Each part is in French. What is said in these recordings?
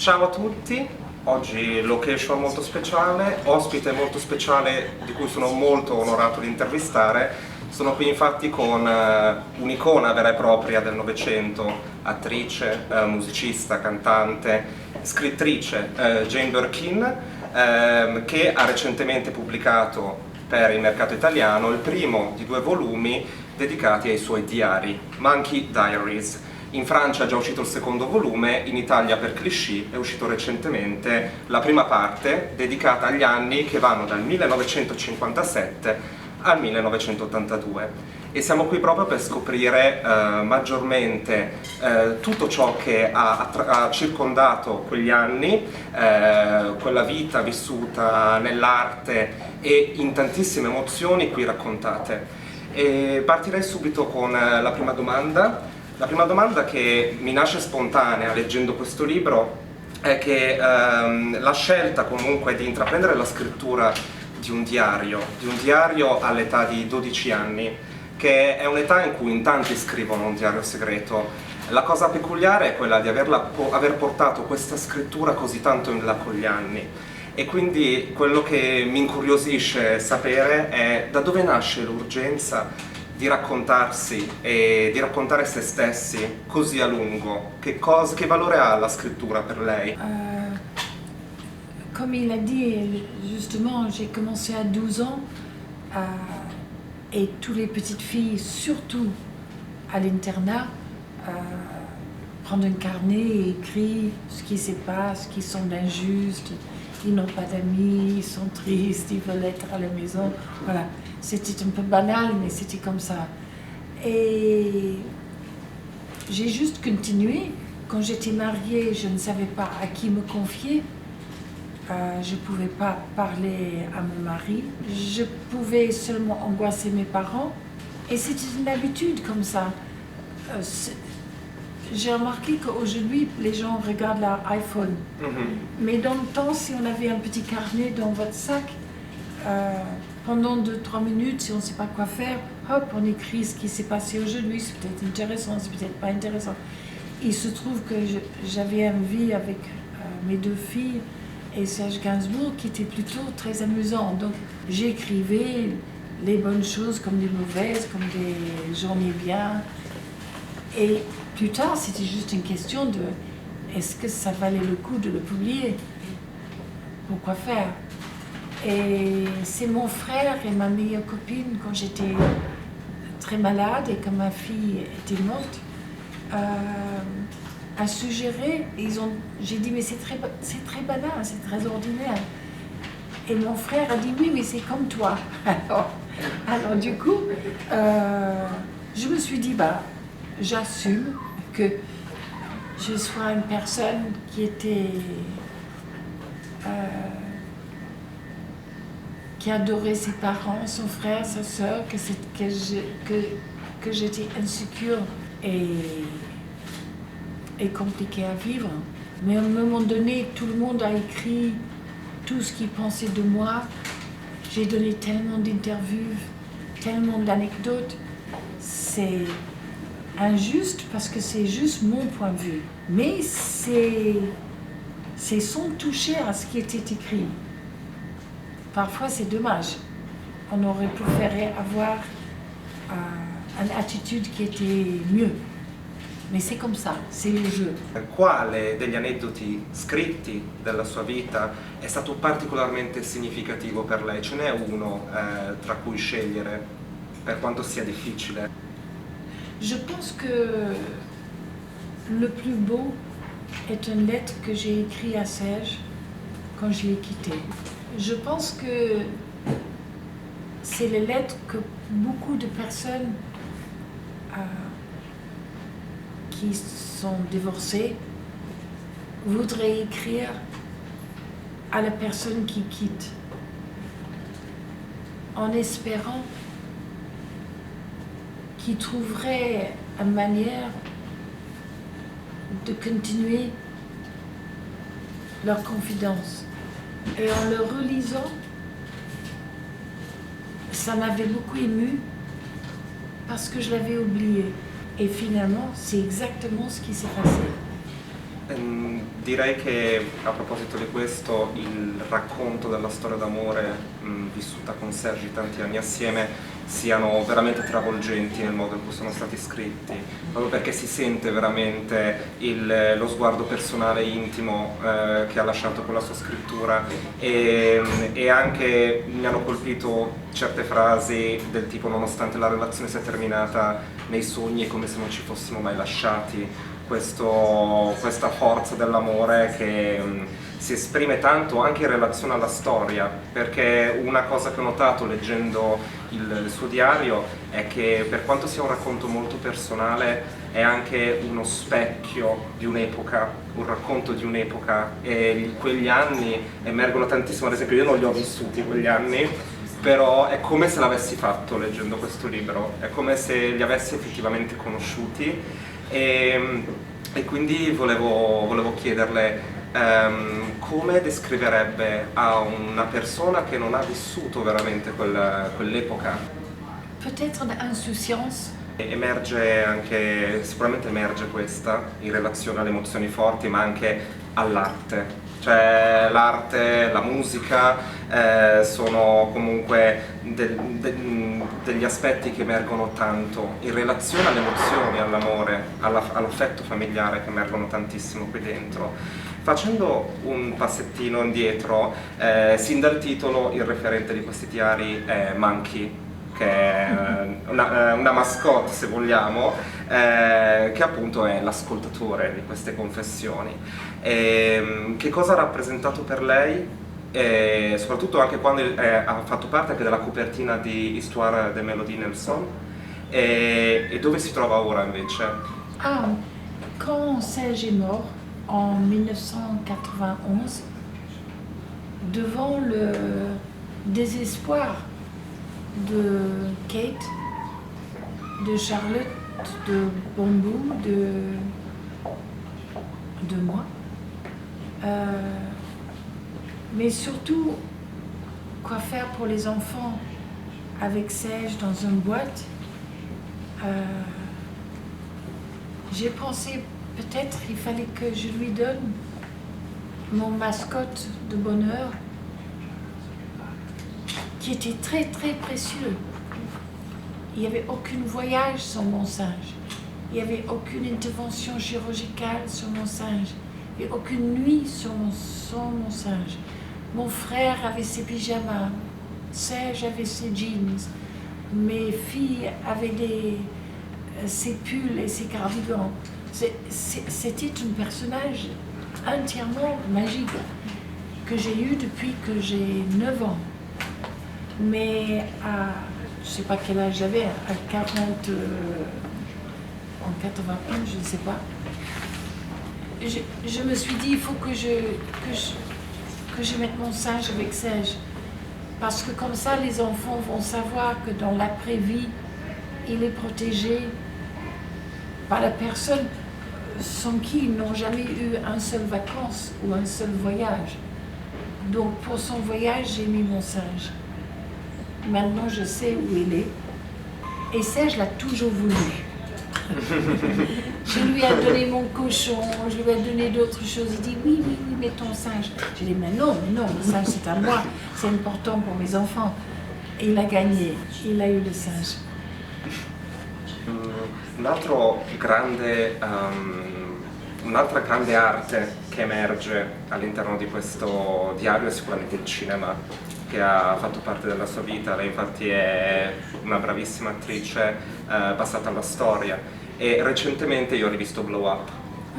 Ciao a tutti, oggi location molto speciale, ospite molto speciale di cui sono molto onorato di intervistare. Sono qui infatti con un'icona vera e propria del Novecento, attrice, musicista, cantante, scrittrice, Jane Birkin, che ha recentemente pubblicato per il mercato italiano il primo di 2 volumi dedicati ai suoi diari, Monkey Diaries. In Francia è già uscito il secondo volume, in Italia per Clichy è uscito recentemente la prima parte dedicata agli anni che vanno dal 1957 al 1982. E siamo qui proprio per scoprire maggiormente tutto ciò che ha circondato quegli anni, quella vita vissuta nell'arte e in tantissime emozioni qui raccontate. E partirei subito con la prima domanda. La prima domanda che mi nasce spontanea leggendo questo libro è che la scelta comunque di intraprendere la scrittura di un diario all'età di 12 anni, che è un'età in cui in tanti scrivono un diario segreto. La cosa peculiare è quella di aver portato questa scrittura così tanto in là con gli anni. E quindi quello che mi incuriosisce sapere è da dove nasce l'urgenza di raccontarsi e di raccontare se stessi così a lungo. Che valore ha la scrittura per lei? Comme il a dit, justement, j'ai commencé à 12 ans et toutes les petites filles, surtout à l'internat, prendre un carnet et écrire ce qui se passe, qui sont injustes, ils n'ont pas d'amis, ils sont tristes, ils veulent être à la maison. Voilà, c'était un peu banal, mais c'était comme ça. Et j'ai juste continué. Quand j'étais mariée, je ne savais pas à qui me confier. Je ne pouvais pas parler à mon mari. Je pouvais seulement angoisser mes parents. Et c'était une habitude comme ça. J'ai remarqué qu'aujourd'hui, les gens regardent leur iPhone. Mais dans le temps, si on avait un petit carnet dans votre sac, pendant 2-3 minutes, si on ne sait pas quoi faire, hop, on écrit ce qui s'est passé aujourd'hui. C'est peut-être intéressant, c'est peut-être pas intéressant. Il se trouve que j'avais une vie avec mes 2 filles et Serge Gainsbourg qui était plutôt très amusant. Donc j'écrivais les bonnes choses comme les mauvaises, comme des journées bien. Et plus tard, c'était juste une question de est-ce que ça valait le coup de le publier? Pourquoi faire? Et c'est mon frère et ma meilleure copine, quand j'étais très malade et quand ma fille était morte, a suggéré, j'ai dit mais c'est très banal, c'est très ordinaire. Et mon frère a dit oui mais c'est comme toi. Alors du coup, je me suis dit bah j'assume que je sois une personne qui adorait ses parents, son frère, sa sœur, que j'étais insécure et compliquée à vivre. Mais à un moment donné, tout le monde a écrit tout ce qu'il pensait de moi. J'ai donné tellement d'interviews, tellement d'anecdotes. C'est injuste parce que c'est juste mon point de vue. Mais c'est sans toucher à ce qui était écrit. Parfois c'est dommage. On aurait préféré avoir une attitude qui était mieux. Mais c'est comme ça, c'est le jeu. Quale degli aneddoti scritti della sua vita è stato particolarmente significativo per lei? Ce n'è uno tra cui scegliere, per quanto sia difficile? Je pense que le plus beau est une lettre que j'ai écrite à Serge quand je l'ai quitté. Je pense que c'est les lettres que beaucoup de personnes qui sont divorcées voudraient écrire à la personne qui quitte, en espérant qu'ils trouveraient une manière de continuer leur confidence. Et en le relisant, ça m'avait beaucoup émue parce que je l'avais oublié. Et finalement, c'est exactement ce qui s'est passé. direi che a proposito di questo, il racconto della storia d'amore vissuta con Sergi tanti anni assieme siano veramente travolgenti nel modo in cui sono stati scritti, proprio perché si sente veramente lo sguardo personale intimo che ha lasciato con la sua scrittura e anche mi hanno colpito certe frasi del tipo nonostante la relazione sia terminata nei sogni è come se non ci fossimo mai lasciati. Questa forza dell'amore che si esprime tanto anche in relazione alla storia, perché una cosa che ho notato leggendo il suo diario è che per quanto sia un racconto molto personale è anche uno specchio di un'epoca, un racconto di un'epoca e quegli anni emergono tantissimo, ad esempio io non li ho vissuti quegli anni, però è come se l'avessi fatto leggendo questo libro, è come se li avessi effettivamente conosciuti e quindi volevo chiederle come descriverebbe a una persona che non ha vissuto veramente quell'epoca. Peut-être l'insouciance. Sicuramente emerge questa in relazione alle emozioni forti, ma anche all'arte. Cioè l'arte, la musica sono comunque degli aspetti che emergono tanto in relazione alle emozioni, all'amore, all'affetto familiare che emergono tantissimo qui dentro. Facendo un passettino indietro, sin dal titolo il referente di questi diari è Monkey, che è una mascotte se vogliamo, che appunto è l'ascoltatore di queste confessioni. Che cosa ha rappresentato per lei? Soprattutto anche quando ha fatto parte anche della copertina di Histoire de Melody Nelson, e dove si trova ora invece? Ah, quand Serge est mort en 1991, devant le désespoir de Kate, de Charlotte, de Bambou, de moi, mais surtout quoi faire pour les enfants avec Serge dans une boîte. J'ai pensé peut-être il fallait que je lui donne mon mascotte de bonheur qui était très très précieux. Il n'y avait aucun voyage sans mon singe. Il n'y avait aucune intervention chirurgicale sur mon singe. Il n'y avait aucune nuit sans mon singe. Mon frère avait ses pyjamas, Serge avait ses jeans, mes filles avaient ses pulls et ses cardigans. C'était un personnage entièrement magique que j'ai eu depuis que j'ai 9 ans. Mais je ne sais pas quel âge j'avais, à 40, en 81, je ne sais pas. Je me suis dit, il faut que je mette mon singe avec Serge. Parce que comme ça, les enfants vont savoir que dans l'après-vie, il est protégé par la personne sans qui ils n'ont jamais eu un seul vacances ou un seul voyage. Donc pour son voyage, j'ai mis mon singe. Maintenant, je sais où il est. Et Serge l'a toujours voulu. Je lui ai donné mon cochon, je lui ai donné d'autres choses. Il dit oui, mais ton singe. J'ai dit mais non, le singe c'est à moi, c'est important pour mes enfants. Et il a gagné, il a eu le singe. Un'altra grande arte che emerge all'interno di questo diario è sicuramente il cinema, che ha fatto parte della sua vita. Lei infatti è una bravissima attrice passata alla storia e recentemente io ho rivisto Blow Up,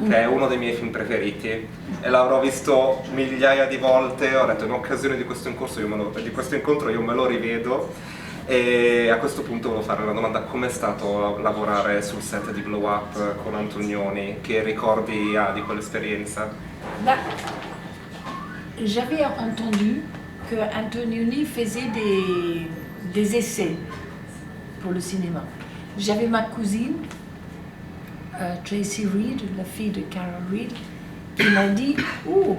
che è uno dei miei film preferiti e l'avrò visto migliaia di volte. Ho detto in occasione di questo incontro io me lo rivedo. E a questo punto volevo fare una domanda: com'è stato lavorare sul set di Blow Up con Antonioni? Che ricordi ha di quell'esperienza? J'avais entendu que Antonioni faisait des essais pour le cinéma. J'avais ma cousine, Tracy Reed, la fille de Carol Reed, qui m'a dit « Oh,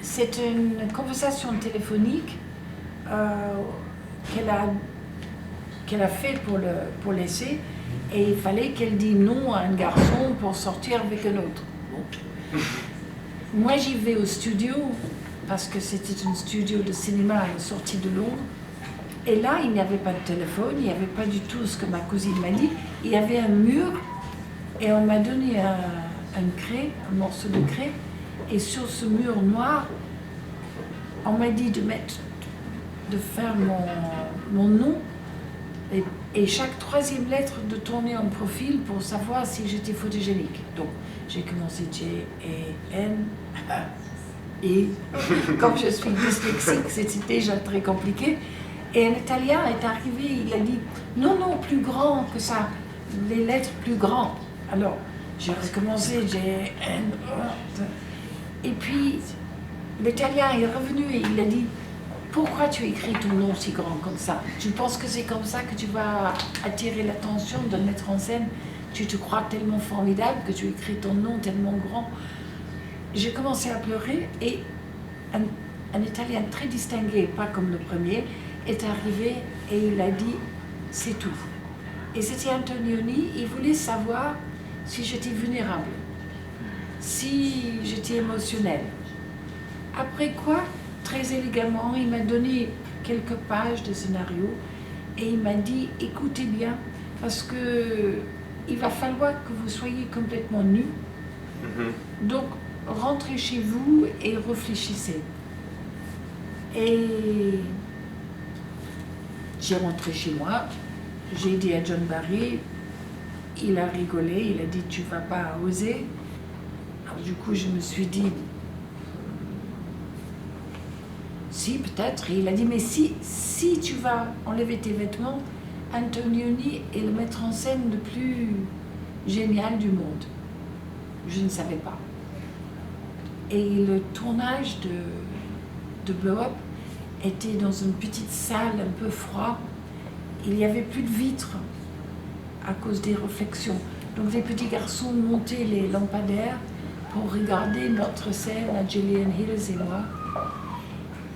c'est une conversation téléphonique qu'elle a fait pour l'essai et il fallait qu'elle dise non à un garçon pour sortir avec un autre. » Bon. moi j'y vais au studio, parce que c'était un studio de cinéma à la sortie de Londres. Et là, il n'y avait pas de téléphone, il n'y avait pas du tout ce que ma cousine m'a dit. Il y avait un mur et on m'a donné un morceau de craie. Et sur ce mur noir, on m'a dit de faire mon nom et chaque troisième lettre de tourner en profil pour savoir si j'étais photogénique. Donc j'ai commencé J-A-N. Et comme je suis dyslexique, c'était déjà très compliqué. Et un Italien est arrivé, il a dit non, plus grand que ça, les lettres plus grandes. Alors j'ai recommencé J-N. Et puis l'Italien est revenu et il a dit pourquoi tu écris ton nom si grand comme ça? Tu penses que c'est comme ça que tu vas attirer l'attention de le mettre en scène? Tu te crois tellement formidable que tu écris ton nom tellement grand. J'ai commencé à pleurer et un Italien très distingué, pas comme le premier, est arrivé et il a dit c'est tout. Et c'était Antonioni, il voulait savoir si j'étais vulnérable, si j'étais émotionnelle. Après quoi, très élégamment, il m'a donné quelques pages de scénario et il m'a dit écoutez bien parce que il va falloir que vous soyez complètement nus. Donc rentrez chez vous et réfléchissez. Et j'ai rentré chez moi, j'ai dit à John Barry, il a rigolé, il a dit tu vas pas oser. Alors du coup je me suis dit si peut-être, et il a dit mais si tu vas enlever tes vêtements, Antonioni est le metteur en scène le plus génial du monde. Je ne savais pas. Et le tournage de Blow Up était dans une petite salle un peu froide. Il n'y avait plus de vitres à cause des réflexions. Donc les petits garçons montaient les lampadaires pour regarder notre scène à Gillian Hills et moi,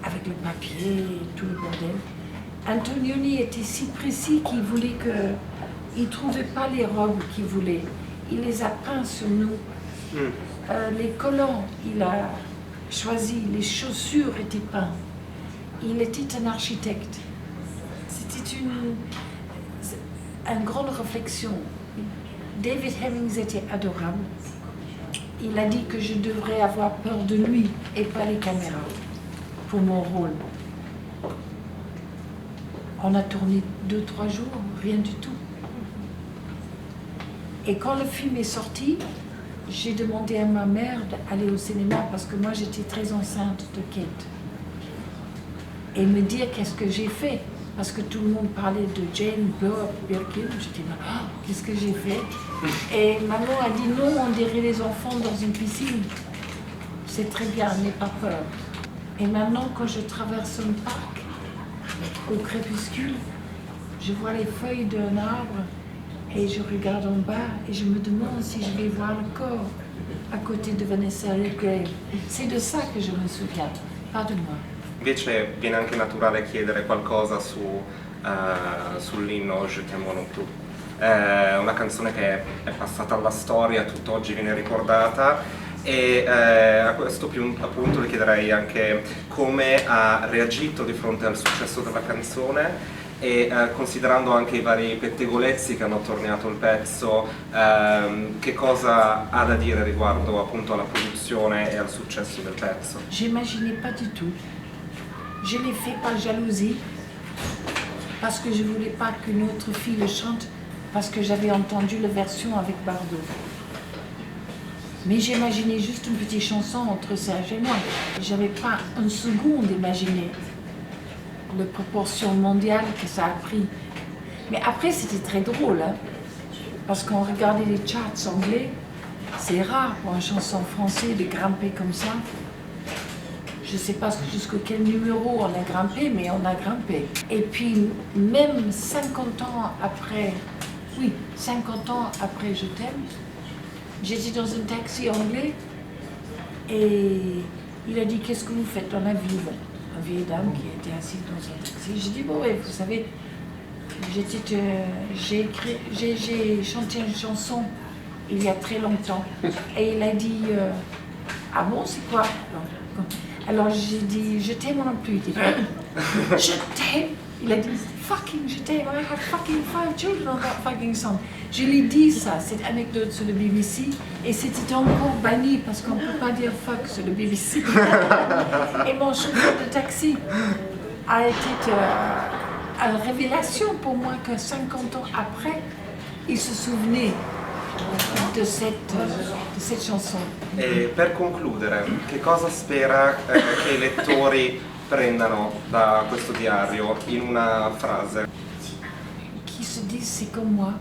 avec le papier et tout le bordel. Antonioni était si précis qu'il voulait que... Il ne trouvait pas les robes qu'il voulait. Il les a peints sur nous. Les collants, il a choisi. Les chaussures étaient peintes. Il était un architecte. C'était une grande réflexion. David Hemmings était adorable. Il a dit que je devrais avoir peur de lui et pas les caméras pour mon rôle. On a tourné 2-3 jours, rien du tout. Et quand le film est sorti, j'ai demandé à ma mère d'aller au cinéma parce que moi j'étais très enceinte de Kate. Et me dire qu'est-ce que j'ai fait. Parce que tout le monde parlait de Jane Birkin. J'étais là, oh, qu'est-ce que j'ai fait? Et maman a dit non, on dirait les enfants dans une piscine. C'est très bien, n'aie pas peur. Et maintenant, quand je traverse un parc, au crépuscule, je vois les feuilles d'un arbre et je regarde en bas et je me demande si je vais voir le corps à côté de Vanessa Redgrave. C'est de ça que je me souviens, pas de moi. Invece viene anche naturale chiedere qualcosa sull'inno Je t'aime non plus. È una canzone che è passata alla storia, tutt'oggi viene ricordata e a questo appunto le chiederei anche come ha reagito di fronte al successo della canzone e considerando anche i vari pettegolezzi che hanno attorniato il pezzo, che cosa ha da dire riguardo appunto alla produzione e al successo del pezzo? J'imaginais pas du tout. Je l'ai fait par jalousie, parce que je ne voulais pas qu'une autre fille le chante, parce que j'avais entendu la version avec Bardot. Mais j'imaginais juste une petite chanson entre Serge et moi. Je n'avais pas une seconde imaginé la proportion mondiale que ça a pris. Mais après, c'était très drôle, hein, parce qu'on regardait les charts anglais. C'est rare pour une chanson française de grimper comme ça. Je ne sais pas jusqu'à quel numéro on a grimpé, mais on a grimpé. Et puis, même 50 ans après, 50 ans après Je t'aime, j'étais dans un taxi anglais et il a dit « Qu'est-ce que vous faites dans la vie ?» Une vieille dame qui était assise dans un taxi. J'ai dit « Bon, ouais, vous savez, j'ai chanté une chanson il y a très longtemps. » Et il a dit « ah bon, c'est quoi? Alors j'ai dit, je t'aime non plus. Il dit, je t'aime. Il a dit, fucking, je t'aime. I have fucking 5 children on that fucking song. Je lui ai dit ça, cette anecdote sur le BBC, et c'était encore banni parce qu'on ne peut pas dire fuck sur le BBC. Et mon chauffeur de taxi a été une révélation pour moi que 50 ans après, il se souvenait de cette chanson. E per concludere, che cosa spera che i lettori prendano da questo diario in una frase? Qui se disent c'est comme moi.